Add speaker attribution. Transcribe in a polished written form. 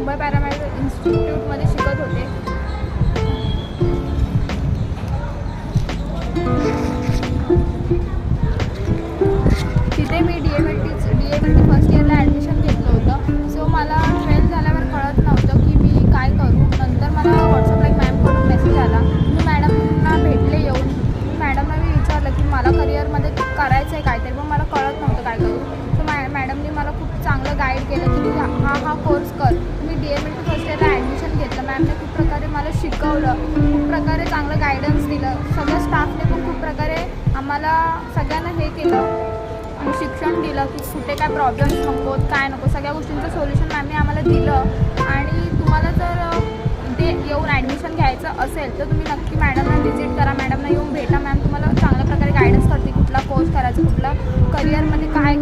Speaker 1: Mumbai paramedical इन्स्टिट्यूटमध्ये शिकत होते. तिथे मी DMLT फर्स्ट इयरला ॲडमिशन घेतलं होतं. सो मला 12th झाल्यावर कळत नव्हतं की मी काय करू. नंतर मला व्हॉट्सअपला एक मॅमकडून मेसेज आला. मी मॅडमना भेटले येऊन. मॅडमना मी विचारलं की मला करिअरमध्ये करायचं आहे काहीतरी, पण मला कळत नव्हतं काय करू. सो मॅडमनी मला खूप चांगलं गाईड केलं की तू हा कोर्स कर. मी DMLT फर्स्ट इयरला ॲडमिशन घेतलं. मॅमने खूप प्रकारे मला शिकवलं, खूप प्रकारे चांगलं गायडन्स दिलं. सगळ्या स्टाफने पण खूप प्रकारे आम्हाला सगळ्यांना हे केलं, शिक्षण दिलं की कुठे काय प्रॉब्लेम्स नको, काय नको, सगळ्या गोष्टींचं सोल्युशन मॅमने आम्हाला दिलं. आणि तुम्हाला जर इथे येऊन ॲडमिशन घ्यायचं असेल तर तुम्ही नक्की मॅडमला व्हिजिट करा, मॅडमना येऊन भेटा. मॅम तुम्हाला चांगल्या प्रकारे गायडन्स करते कुठला कोर्स करायचा, कुठला करिअरमध्ये काय